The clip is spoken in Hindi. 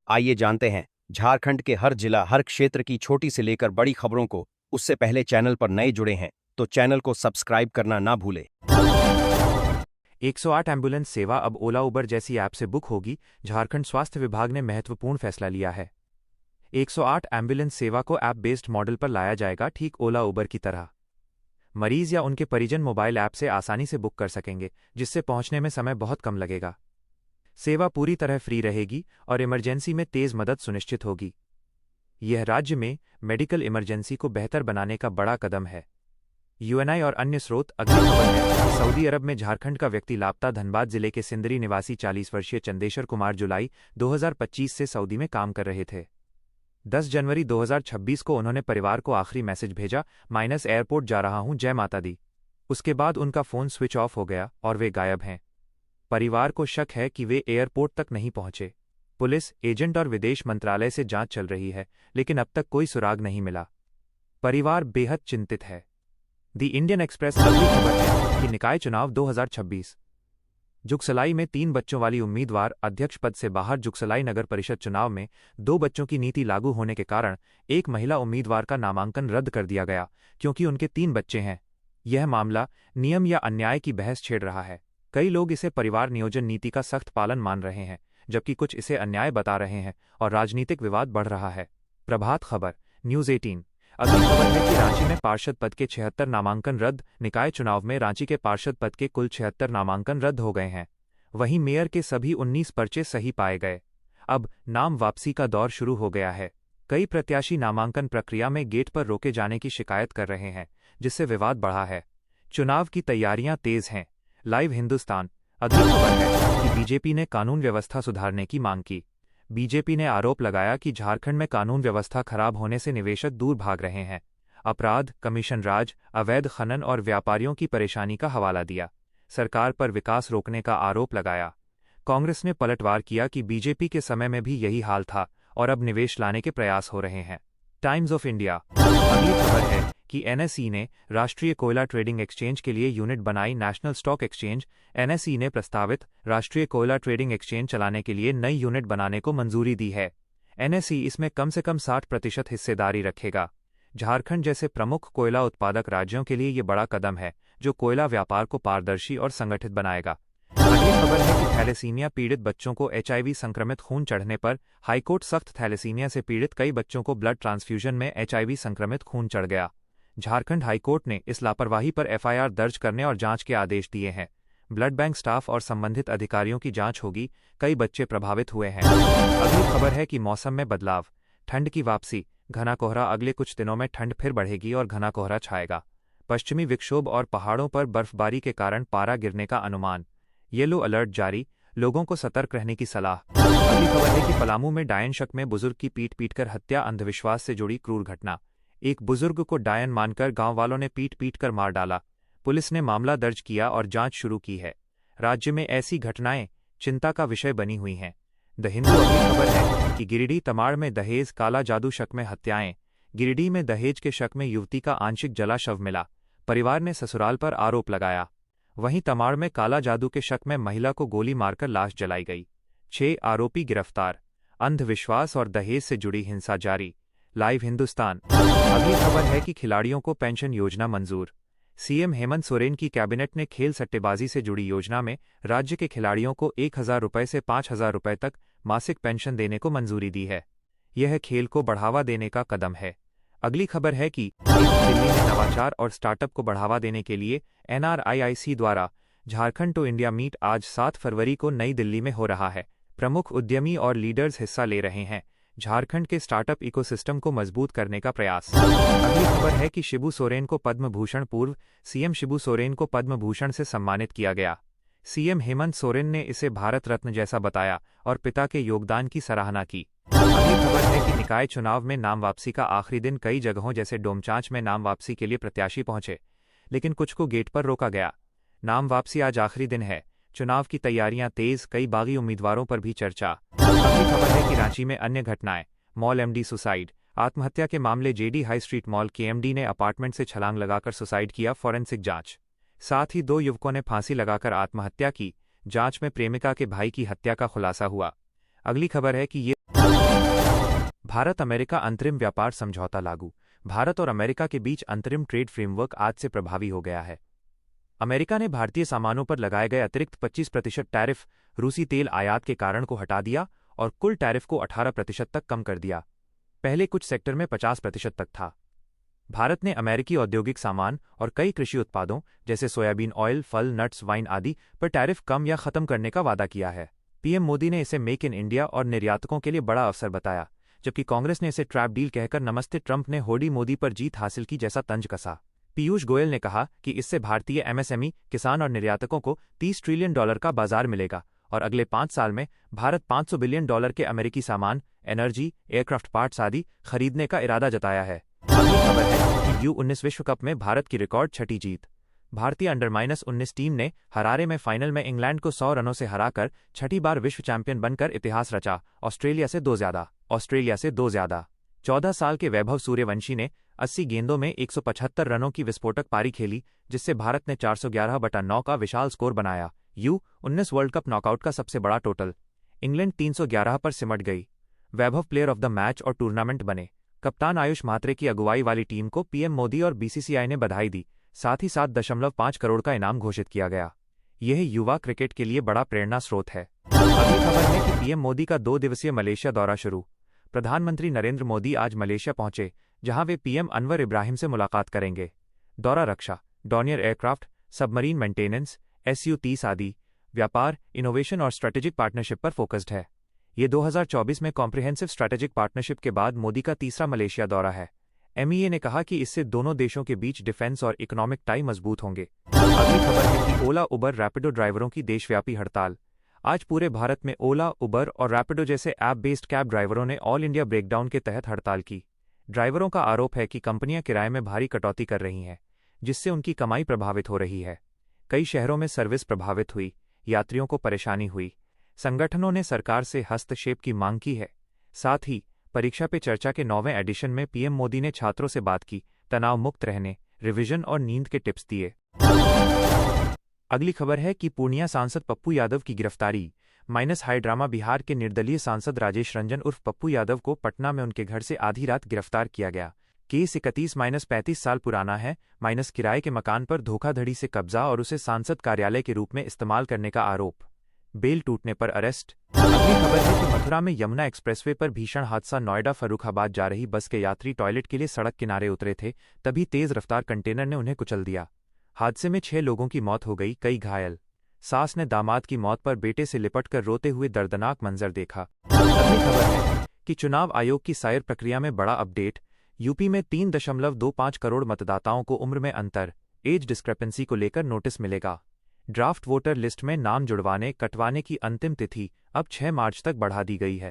आइए जानते हैं झारखंड के हर जिला हर क्षेत्र की छोटी से लेकर बड़ी खबरों को। उससे पहले चैनल पर नए जुड़े हैं तो चैनल को सब्सक्राइब करना ना भूलें। 108 एम्बुलेंस सेवा अब ओला उबर जैसी ऐप से बुक होगी। झारखंड स्वास्थ्य विभाग ने महत्वपूर्ण फैसला लिया है। 108 एम्बुलेंस सेवा को ऐप बेस्ड मॉडल पर लाया जाएगा, ठीक ओला उबर की तरह। मरीज या उनके परिजन मोबाइल ऐप से आसानी से बुक कर सकेंगे, जिससे पहुंचने में समय बहुत कम लगेगा। सेवा पूरी तरह फ्री रहेगी और इमरजेंसी में तेज मदद सुनिश्चित होगी। यह राज्य में मेडिकल इमरजेंसी को बेहतर बनाने का बड़ा कदम है। यूएनआई और अन्य स्रोत। अगली खबर है, सऊदी अरब में झारखंड का व्यक्ति लापता। धनबाद जिले के सिंदरी निवासी 40 वर्षीय चंदेश्वर कुमार जुलाई 2025 से सऊदी में काम कर रहे थे। 10 जनवरी 2026 को उन्होंने परिवार को आखिरी मैसेज भेजा, एयरपोर्ट जा रहा हूं, जय माता दी। उसके बाद उनका फोन स्विच ऑफ हो गया और वे गायब हैं। परिवार को शक है कि वे एयरपोर्ट तक नहीं पहुंचे। पुलिस, एजेंट और विदेश मंत्रालय से जांच चल रही है, लेकिन अब तक कोई सुराग नहीं मिला। परिवार बेहद चिंतित है। दी इंडियन एक्सप्रेस। अगली खबर है कि निकाय चुनाव 2026। जुगसलाई में 3 बच्चों वाली उम्मीदवार अध्यक्ष पद से बाहर। जुगसलाई नगर परिषद चुनाव में 2 बच्चों की नीति लागू होने के कारण एक महिला उम्मीदवार का नामांकन रद्द कर दिया गया, क्योंकि उनके 3 बच्चे हैं। यह मामला नियम या अन्याय की बहस छेड़ रहा है। कई लोग इसे परिवार नियोजन नीति का सख्त पालन मान रहे हैं, जबकि कुछ इसे अन्याय बता रहे हैं और राजनीतिक विवाद बढ़ रहा है। प्रभात खबर, न्यूज़ 18। अगली खबर है कि रांची में पार्षद पद के 76 नामांकन रद्द। निकाय चुनाव में रांची के पार्षद पद के कुल 76 नामांकन रद्द हो गए हैं। वहीं मेयर के सभी 19 पर्चे सही पाए गए। अब नाम वापसी का दौर शुरू हो गया है। कई प्रत्याशी नामांकन प्रक्रिया में गेट पर रोके जाने की शिकायत कर रहे हैं, जिससे विवाद बढ़ा है। चुनाव की तैयारियां तेज हैं। लाइव हिंदुस्तान। अगली खबर है कि बीजेपी ने कानून व्यवस्था सुधारने की मांग की। बीजेपी ने आरोप लगाया कि झारखंड में कानून व्यवस्था खराब होने से निवेशक दूर भाग रहे हैं। अपराध, कमीशन राज, अवैध खनन और व्यापारियों की परेशानी का हवाला दिया। सरकार पर विकास रोकने का आरोप लगाया। कांग्रेस ने पलटवार किया कि बीजेपी के समय में भी यही हाल था और अब निवेश लाने के प्रयास हो रहे हैं। Times of India. अगली खबर है कि एनएसई ने राष्ट्रीय कोयला ट्रेडिंग एक्सचेंज के लिए यूनिट बनाई। नेशनल स्टॉक एक्सचेंज एनएसई ने प्रस्तावित राष्ट्रीय कोयला ट्रेडिंग एक्सचेंज चलाने के लिए नई यूनिट बनाने को मंजूरी दी है। एनएसई इसमें कम से कम 60% हिस्सेदारी रखेगा। झारखंड जैसे प्रमुख कोयला उत्पादक राज्यों के लिए ये बड़ा कदम है, जो कोयला व्यापार को पारदर्शी और संगठित बनाएगा। अगली खबर है कि थैलेसीमिया पीड़ित बच्चों को एचआईवी संक्रमित खून चढ़ने पर हाईकोर्ट सख्त। थैलेसीमिया से पीड़ित कई बच्चों को ब्लड ट्रांसफ्यूजन में एचआईवी संक्रमित खून चढ़ गया। झारखंड हाईकोर्ट ने इस लापरवाही पर एफआईआर दर्ज करने और जांच के आदेश दिए हैं। ब्लड बैंक स्टाफ और संबंधित अधिकारियों की जांच होगी। कई बच्चे प्रभावित हुए हैं। अगली खबर है कि मौसम में बदलाव, ठंड की वापसी। घना कोहरा। अगले कुछ दिनों में ठंड फिर बढ़ेगी और घना कोहरा छाएगा। पश्चिमी विक्षोभ और पहाड़ों पर बर्फबारी के कारण पारा गिरने का अनुमान। येलो अलर्ट जारी, लोगों को सतर्क रहने की सलाह। अगली खबर है कि पलामू में डायन शक में बुजुर्ग की पीट पीटकर हत्या। अंधविश्वास से जुड़ी क्रूर घटना। एक बुजुर्ग को डायन मानकर गांव वालों ने पीट पीट कर मार डाला। पुलिस ने मामला दर्ज किया और जांच शुरू की है। राज्य में ऐसी घटनाएं चिंता का विषय बनी हुई हैं। द हिंदू। अगली खबर है कि गिरिडीह तमाड़ में दहेज काला जादू शक में हत्याएं। गिरिडीह में दहेज के शक में युवती का आंशिक जला शव मिला। परिवार ने ससुराल पर आरोप लगाया। वहीं तमाड़ में काला जादू के शक में महिला को गोली मारकर लाश जलाई गई। 6 आरोपी गिरफ्तार। अंधविश्वास और दहेज से जुड़ी हिंसा जारी। लाइव हिंदुस्तान। अगली खबर है कि खिलाड़ियों को पेंशन योजना मंजूर। सीएम हेमंत सोरेन की कैबिनेट ने खेल सट्टेबाजी से जुड़ी योजना में राज्य के खिलाड़ियों को 1000 रुपये से 5000 रुपये तक मासिक पेंशन देने को मंजूरी दी है। यह खेल को बढ़ावा देने का कदम है। अगली खबर है कि दिल्ली में नवाचार और स्टार्टअप को बढ़ावा देने के लिए एनआरआईआईसी द्वारा झारखंड टू इंडिया मीट आज 7 फरवरी को नई दिल्ली में हो रहा है। प्रमुख उद्यमी और लीडर्स हिस्सा ले रहे हैं। झारखंड के स्टार्टअप इकोसिस्टम को मजबूत करने का प्रयास। अगली खबर है कि शिबू सोरेन को पद्म भूषण। पूर्व सीएम शिबू सोरेन को पद्म भूषण से सम्मानित किया गया। सीएम हेमंत सोरेन ने इसे भारत रत्न जैसा बताया और पिता के योगदान की सराहना की। अगली खबर है कि निकाय चुनाव में नाम वापसी का आखिरी दिन। कई जगहों जैसे डोमचांच में नाम वापसी के लिए प्रत्याशी पहुंचे, लेकिन कुछ को गेट पर रोका गया। नाम वापसी आज आखिरी दिन है। चुनाव की तैयारियां तेज। कई बागी उम्मीदवारों पर भी चर्चा। अगली खबर है कि रांची में अन्य घटनाएं। Mall MD suicide. आत्महत्या के मामले। जेडी हाई स्ट्रीट मॉल के एमडी ने अपार्टमेंट से छलांग लगाकर सुसाइड किया। फॉरेंसिक जांच। साथ ही 2 युवकों ने फांसी लगाकर आत्महत्या की। जांच में प्रेमिका के भाई की हत्या का खुलासा हुआ। अगली खबर है कि ये भारत अमेरिका अंतरिम व्यापार समझौता लागू। भारत और अमेरिका के बीच अंतरिम ट्रेड फ्रेमवर्क आज से प्रभावी हो गया है। अमेरिका ने भारतीय सामानों पर लगाए गए अतिरिक्त 25% टैरिफ रूसी तेल आयात के कारण को हटा दिया और कुल टैरिफ को 18% तक कम कर दिया। पहले कुछ सेक्टर में 50% तक था। भारत ने अमेरिकी औद्योगिक सामान और कई कृषि उत्पादों जैसे सोयाबीन ऑयल, फल, नट्स, वाइन आदि पर टैरिफ कम या खत्म करने का वादा किया है। पीएम मोदी ने इसे मेक इन इंडिया और निर्यातकों के लिए बड़ा अवसर बताया, जबकि कांग्रेस ने इसे ट्रैप डील कहकर नमस्ते ट्रंप ने होडी मोदी पर जीत हासिल की जैसा तंज कसा। पीयूष गोयल ने कहा कि इससे भारतीय एमएसएमई, किसान और निर्यातकों को $30 ट्रिलियन का बाजार मिलेगा और अगले 5 साल में भारत $500 बिलियन के अमेरिकी सामान, एनर्जी, एयरक्राफ्ट पार्ट्स आदि खरीदने का इरादा जताया है। अगली खबर है कि U19 विश्व कप में भारत की रिकॉर्ड छठी जीत। भारतीय अंडर-19 टीम ने हरारे में फाइनल में इंग्लैंड को 100 रनों से हराकर छठी बार विश्व चैंपियन बनकर इतिहास रचा। ऑस्ट्रेलिया से दो ज्यादा। 14 साल के वैभव सूर्यवंशी ने 80 गेंदों में 175 रनों की विस्फोटक पारी खेली, जिससे भारत ने 411/9 का विशाल स्कोर बनाया। U19 वर्ल्ड कप नॉकआउट का सबसे बड़ा टोटल। इंग्लैंड 311 पर सिमट गई। वैभव प्लेयर ऑफ द मैच और टूर्नामेंट बने। कप्तान आयुष म्हात्रे की अगुवाई वाली टीम को पीएम मोदी और बीसीसीआई ने बधाई दी। साथ ही 7.5 करोड़ का इनाम घोषित किया गया। यह युवा क्रिकेट के लिए बड़ा प्रेरणा स्रोत है। अगली खबर है कि पीएम मोदी का 2 दिवसीय मलेशिया दौरा शुरू। प्रधानमंत्री नरेंद्र मोदी आज मलेशिया पहुंचे, जहां वे पीएम अनवर इब्राहिम से मुलाकात करेंगे। दौरा रक्षा, Dornier aircraft, submarine maintenance, SU-30 आदि, व्यापार, इनोवेशन और स्ट्रेटेजिक पार्टनरशिप पर फोकस्ड है। ये 2024 में कॉम्प्रिहेंसिव स्ट्रैटेजिक पार्टनरशिप के बाद मोदी का तीसरा मलेशिया दौरा है। MEA ने कहा कि इससे दोनों देशों के बीच डिफेंस और इकोनॉमिक टाई मजबूत होंगे। अगली खबर है कि ओला, उबर, रैपिडो ड्राइवरों की देशव्यापी हड़ताल। आज पूरे भारत में ओला, उबर और रैपिडो जैसे ऐप बेस्ड कैब ड्राइवरों ने ऑल इंडिया ब्रेकडाउन के तहत हड़ताल की। ड्राइवरों का आरोप है कि कंपनियां किराए में भारी कटौती कर रही हैं, जिससे उनकी कमाई प्रभावित हो रही है। कई शहरों में सर्विस प्रभावित हुई, यात्रियों को परेशानी हुई। संगठनों ने सरकार से हस्तक्षेप की मांग की है। साथ ही परीक्षा पे चर्चा के 9वें एडिशन में पीएम मोदी ने छात्रों से बात की, तनाव मुक्त रहने, रिवीजन और नींद के टिप्स दिए। अगली खबर है कि पूर्णिया सांसद पप्पू यादव की गिरफ्तारी। हाई ड्रामा बिहार के निर्दलीय सांसद राजेश रंजन उर्फ पप्पू यादव को पटना में उनके घर से आधी रात गिरफ्तार किया गया। केस 31-35 साल पुराना है। किराए के मकान पर धोखाधड़ी से कब्जा और उसे सांसद कार्यालय के रूप में इस्तेमाल करने का आरोप। बेल टूटने पर अरेस्ट। अगली खबर है कि मथुरा में यमुना एक्सप्रेसवे पर भीषण हादसा। नोएडा फर्रुखाबाद जा रही बस के यात्री टॉयलेट के लिए सड़क किनारे उतरे थे, तभी तेज रफ्तार कंटेनर ने उन्हें कुचल दिया। हादसे में 6 लोगों की मौत हो गई, कई घायल। सास ने दामाद की मौत पर बेटे से लिपटकर रोते हुए दर्दनाक मंजर देखा। अगली खबर है कि चुनाव आयोग की सायर प्रक्रिया में बड़ा अपडेट। यूपी में 3.25 करोड़ मतदाताओं को उम्र में अंतर, एज डिस्क्रेपेंसी को लेकर नोटिस मिलेगा। ड्राफ्ट वोटर लिस्ट में नाम जुड़वाने कटवाने की अंतिम तिथि अब 6 मार्च तक बढ़ा दी गई है।